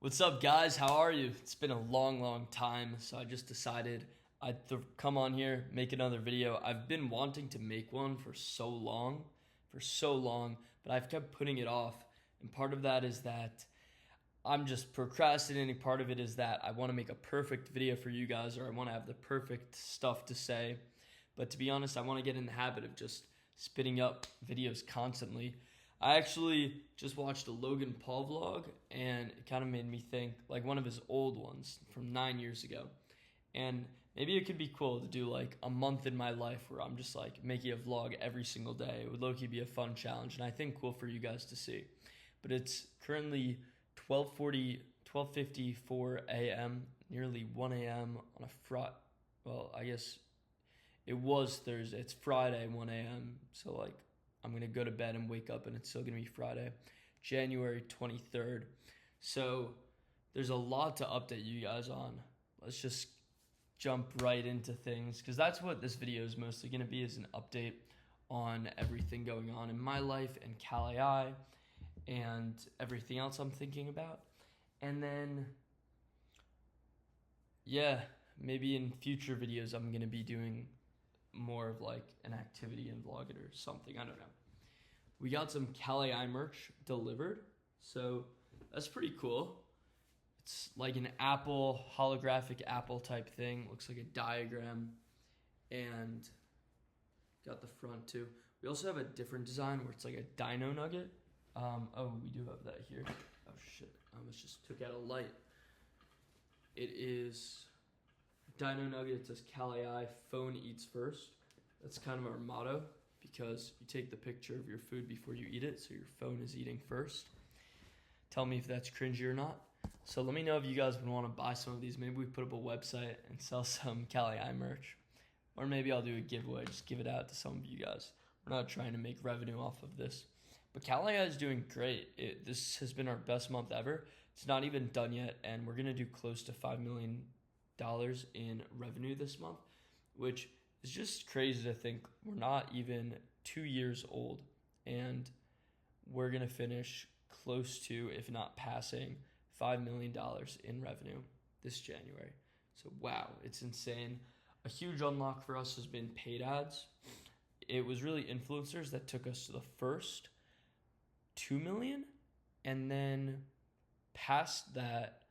What's up, guys? How are you? It's been a long time, so I just decided I'd come on here, make another video. I've been wanting to make one for so long, but I've kept putting it off. And part of that is that I'm just procrastinating. Part of it is that I want to make a perfect video for you guys, or I want to have the perfect stuff to say. But to be honest, I want to get in the habit of just spitting up videos constantly. I actually just watched a Logan Paul vlog, and it kind of made me think, like one of his old ones from 9 years ago. And maybe it could be cool to do like a month in my life where I'm just like making a vlog every single day. It would low-key be a fun challenge, and I think cool for you guys to see. But it's currently 12:54 a.m., nearly 1 a.m. on a well, I guess it was Thursday. It's Friday, 1 a.m. So like I'm going to go to bed and wake up and it's still going to be Friday, January 23rd. So there's a lot to update you guys on. Let's just jump right into things because that's what this video is mostly going to be, is an update on everything going on in my life and Cal AI and everything else I'm thinking about. And then, yeah, maybe in future videos I'm going to be doing more of like an activity and vlog it or something. I don't know. We got some Cal AI merch delivered, so that's pretty cool. It's like an Apple, holographic Apple type thing. Looks like a diagram, and got the front too. We also have a different design where it's like a dino nugget. Oh, we do have that here. Oh shit, I almost just took out a light. It is Dino Nugget. It says Cal AI, phone eats first. That's kind of our motto, because you take the picture of your food before you eat it, so your phone is eating first. Tell me if that's cringy or not. So let me know if you guys would want to buy some of these. Maybe we put up a website and sell some Cal AI merch. Or maybe I'll do a giveaway, just give it out to some of you guys. We're not trying to make revenue off of this. But Cal AI is doing great. This has been our best month ever. It's not even done yet, and we're going to do close to $5 million in revenue this month, which is just crazy to think. We're not even 2 years old, and we're going to finish close to, if not passing, $5 million in revenue this January. So wow, it's insane. A huge unlock for us has been paid ads. It was really influencers that took us to the first 2 million, and then past that,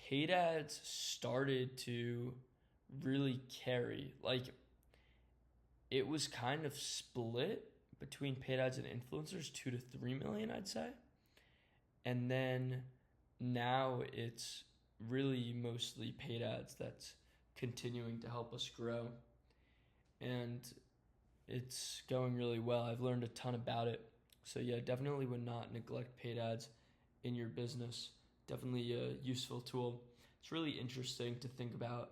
paid ads started to really carry. Like, it was kind of split between paid ads and influencers, 2 to 3 million, I'd say. And then now it's really mostly paid ads that's continuing to help us grow. And it's going really well. I've learned a ton about it. So yeah, definitely would not neglect paid ads in your business. Definitely a useful tool. It's really interesting to think about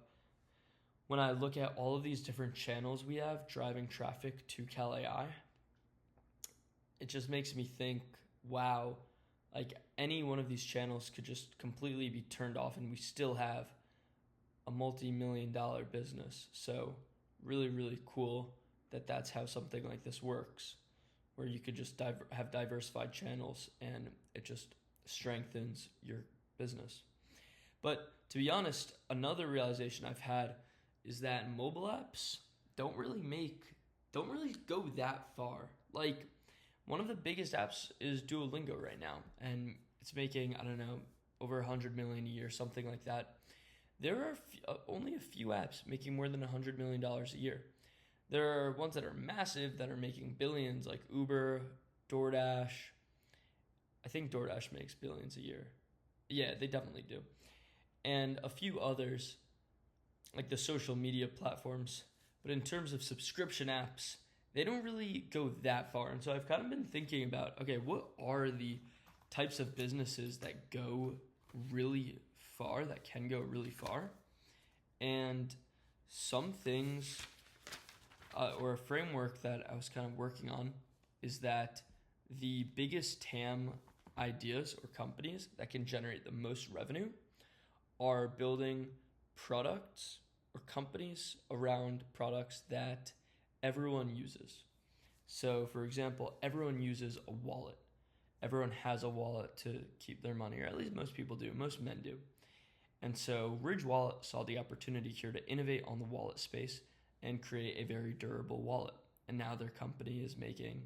when I look at all of these different channels we have driving traffic to Cal AI. It just makes me think, wow, like any one of these channels could just completely be turned off and we still have a multi-million-dollar business. So really cool that that's how something like this works, where you could just have diversified channels and it just strengthens your business. But to be honest, another realization I've had is that mobile apps don't really go that far. Like, one of the biggest apps is Duolingo right now, and it's making, I don't know, over 100 million a year, something like that. There are only a few apps making more than $100 million a year. There are ones that are massive that are making billions, like Uber, DoorDash. I think DoorDash makes billions a year. Yeah, they definitely do. And a few others, like the social media platforms. But in terms of subscription apps, they don't really go that far. And so I've kind of been thinking about, okay, what are the types of businesses that go really far, that can go really far? And some things, or a framework that I was kind of working on, is that the biggest TAM ideas or companies that can generate the most revenue are building products or companies around products that everyone uses. So for example, everyone uses a wallet. everyone has a wallet to keep their money, or at least most people do, most men do. And so Ridge Wallet saw the opportunity here to innovate on the wallet space and create a very durable wallet. And now their company is making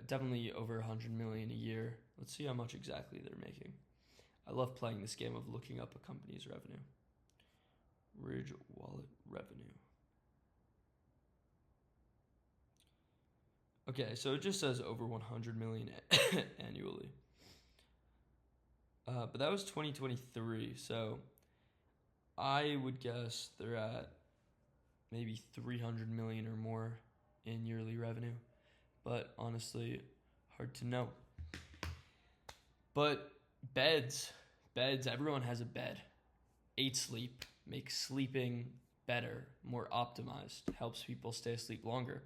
definitely over 100 million a year. Let's see how much exactly they're making. I love playing this game of looking up a company's revenue. Ridge Wallet revenue. Okay, so it just says over 100 million annually. But that was 2023, so I would guess they're at maybe 300 million or more in yearly revenue. But honestly, hard to know. But beds, everyone has a bed. 8 Sleep makes sleeping better, more optimized, helps people stay asleep longer.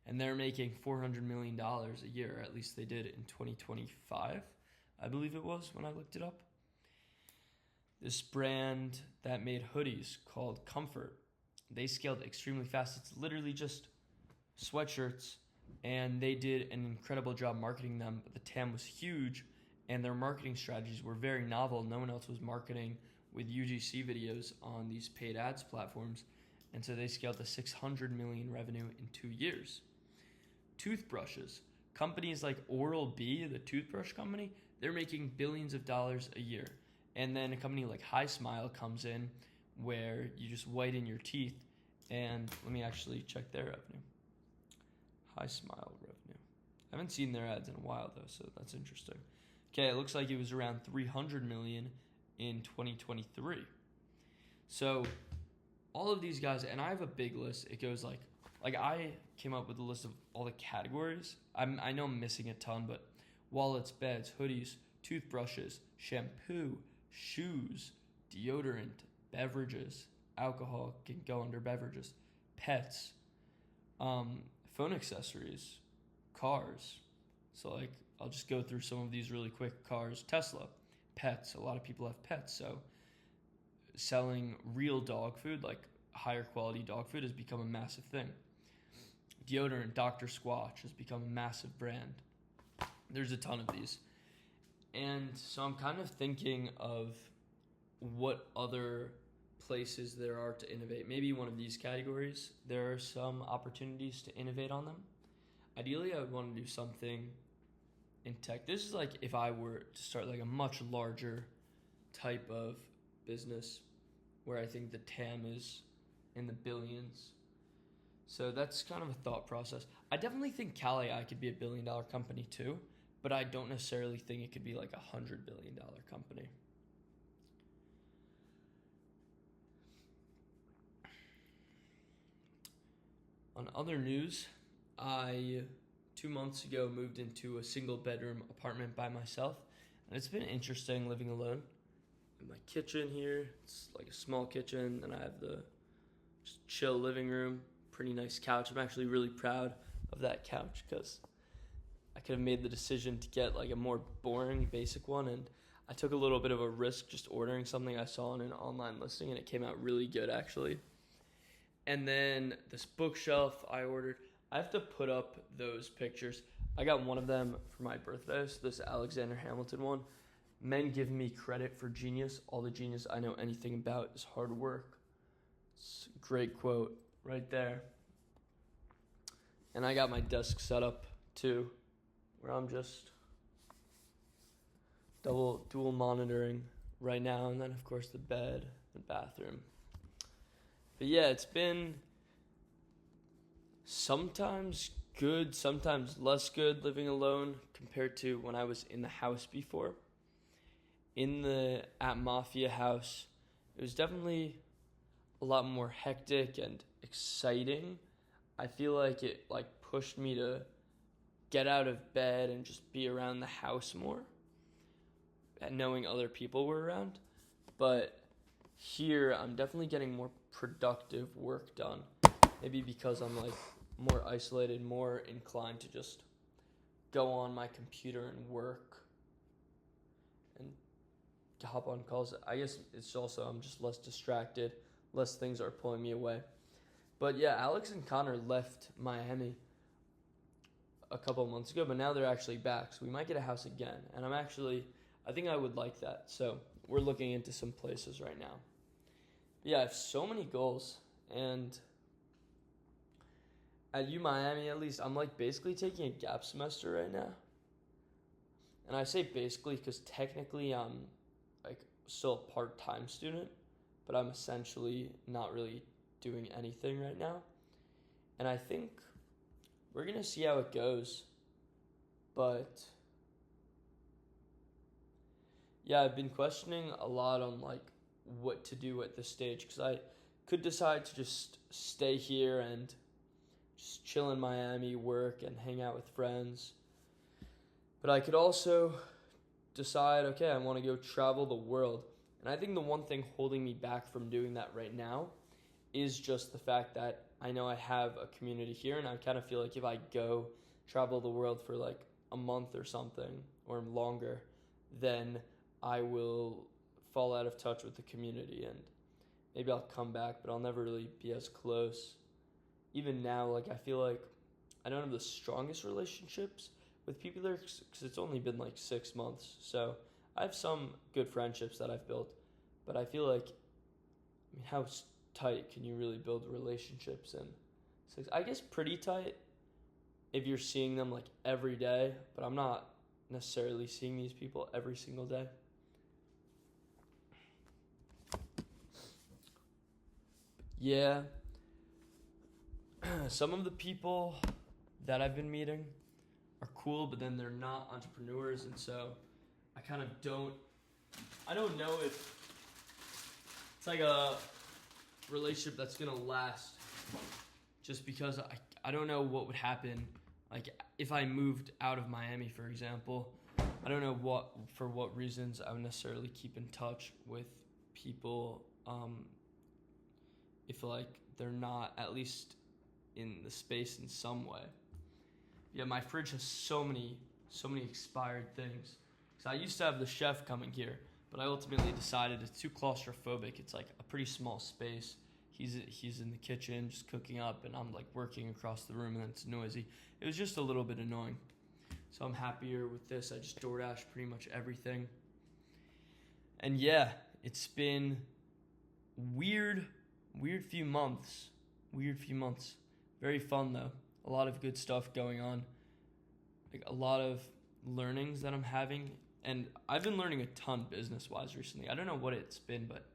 And they're making $400 million a year, or at least they did in 2025, I believe it was when I looked it up. This brand that made hoodies called Comfort, they scaled extremely fast. It's literally just sweatshirts, and they did an incredible job marketing them. But the TAM was huge, and their marketing strategies were very novel. No one else was marketing with UGC videos on these paid ads platforms, and so they scaled to 600 million revenue in 2 years. Toothbrushes, companies like Oral-B, the toothbrush company, they're making billions of dollars a year. And then a company like HiSmile comes in where you just whiten your teeth, and let me actually check their revenue. HiSmile revenue. I haven't seen their ads in a while though, so that's interesting. Okay, it looks like it was around 300 million in 2023. So all of these guys, and I have a big list. It goes like I came up with a list of all the categories. I know I'm missing a ton, but wallets, beds, hoodies, toothbrushes, shampoo, shoes, deodorant, beverages, alcohol can go under beverages, pets, phone accessories, cars. So like I'll just go through some of these really quick. Cars, Tesla, pets. A lot of people have pets, so selling real dog food, like higher quality dog food, has become a massive thing. Deodorant, Dr. Squatch has become a massive brand. There's a ton of these. And so I'm kind of thinking of what other places there are to innovate. Maybe one of these categories, there are some opportunities to innovate on them. Ideally, I would want to do something in tech. This is like if I were to start like a much larger type of business where I think the TAM is in the billions. So that's kind of a thought process. I definitely think CalAI could be a $1 billion company too, but I don't necessarily think it could be like a $100 billion company. On other news, I 2 months ago moved into a single bedroom apartment by myself, and it's been interesting living alone. In my kitchen here, it's like a small kitchen, and I have the just chill living room, pretty nice couch. I'm actually really proud of that couch because I could have made the decision to get like a more boring basic one, and I took a little bit of a risk just ordering something I saw on an online listing, and it came out really good actually. And then this bookshelf I ordered, I have to put up those pictures. I got one of them for my birthday, so this Alexander Hamilton one. Men give me credit for genius. All the genius I know anything about is hard work. It's a great quote right there. And I got my desk set up too, where I'm just dual monitoring right now, and then of course the bed, the bathroom. But yeah, it's been sometimes good, sometimes less good living alone compared to when I was in the house before. At Mafia House, it was definitely a lot more hectic and exciting. I feel like it pushed me to get out of bed and just be around the house more, and knowing other people were around. But here, I'm definitely getting more productive work done. Maybe because I'm more isolated, more inclined to just go on my computer and work and hop on calls. I guess it's also I'm just less distracted, less things are pulling me away. But yeah, Alex and Connor left Miami a couple of months ago, but now they're actually back. So we might get a house again. And I think I would like that. So we're looking into some places right now. But yeah, I have so many goals. And at U Miami, at least, I'm like basically taking a gap semester right now. And I say basically because technically I'm like still a part-time student, but I'm essentially not really doing anything right now. And I think we're going to see how it goes. But yeah, I've been questioning a lot on like what to do at this stage, because I could decide to just stay here and just chill in Miami, work, and hang out with friends. But I could also decide, okay, I want to go travel the world. And I think the one thing holding me back from doing that right now is just the fact that I know I have a community here, and I kind of feel like if I go travel the world for like a month or something, or longer, then I will fall out of touch with the community, and maybe I'll come back, but I'll never really be as close. Even now, like I feel like I don't have the strongest relationships with people there because it's only been like 6 months. So I have some good friendships that I've built, but I feel like, I mean, how tight can you really build relationships in 6? I guess pretty tight if you're seeing them like every day, but I'm not necessarily seeing these people every single day. Yeah, some of the people that I've been meeting are cool, but then they're not entrepreneurs, and so I kind of I don't know if it's like a relationship that's gonna last, just because I don't know what would happen, like if I moved out of Miami, for example. I don't know for what reasons I would necessarily keep in touch with people, if like they're not at least in the space in some way. Yeah, my fridge has so many expired things. Because I used to have the chef coming here, but I ultimately decided it's too claustrophobic. It's like a pretty small space. He's in the kitchen just cooking up, and I'm like working across the room, and it's noisy. It was just a little bit annoying. So I'm happier with this. I just DoorDash pretty much everything. And yeah, it's been weird few months. Very fun though. A lot of good stuff going on. Like a lot of learnings that I'm having, and I've been learning a ton business-wise recently. I don't know what it's been, but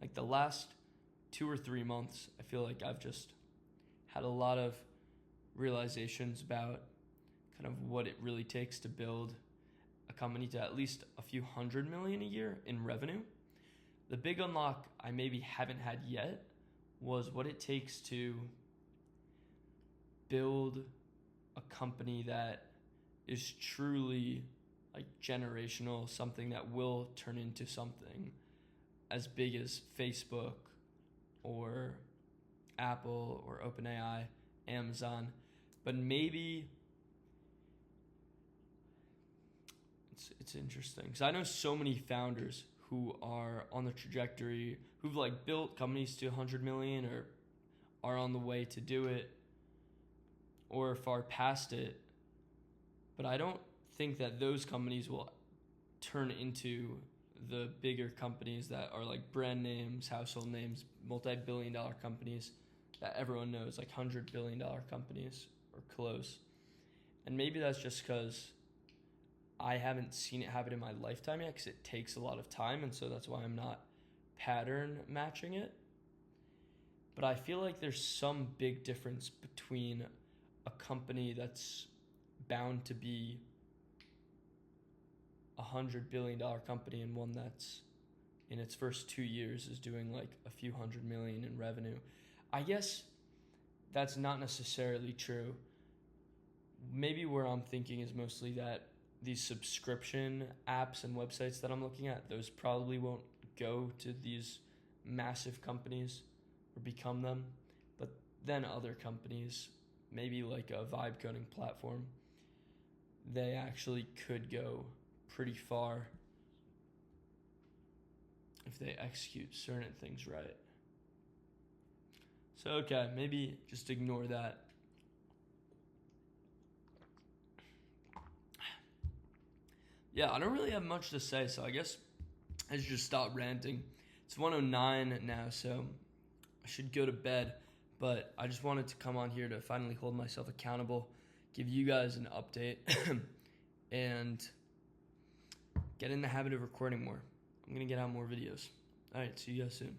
like the last 2 or 3 months, I feel like I've just had a lot of realizations about kind of what it really takes to build a company to at least a few $100 million a year in revenue. The big unlock I maybe haven't had yet was what it takes to build a company that is truly like generational, something that will turn into something as big as Facebook or Apple or OpenAI, Amazon. But maybe it's interesting because I know so many founders who are on the trajectory, who've like built companies to 100 million or are on the way to do it or far past it. But I don't think that those companies will turn into the bigger companies that are like brand names, household names, multi-billion-dollar companies that everyone knows, like $100 billion companies or close. And maybe that's just because I haven't seen it happen in my lifetime yet, because it takes a lot of time, and so that's why I'm not pattern matching it. But I feel like there's some big difference between a company that's bound to be $100 billion company and one that's in its first 2 years is doing like a few $100 million in revenue. I guess that's not necessarily true. Maybe where I'm thinking is mostly that these subscription apps and websites that I'm looking at, those probably won't go to these massive companies or become them. But then other companies, maybe like a vibe coding platform, they actually could go pretty far if they execute certain things right. So okay, maybe just ignore that. yeah, I don't really have much to say, so I guess I should just stop ranting. It's 1:09 now, so I should go to bed. But I just wanted to come on here to finally hold myself accountable, give you guys an update, and get in the habit of recording more. I'm going to get out more videos. All right, see you guys soon.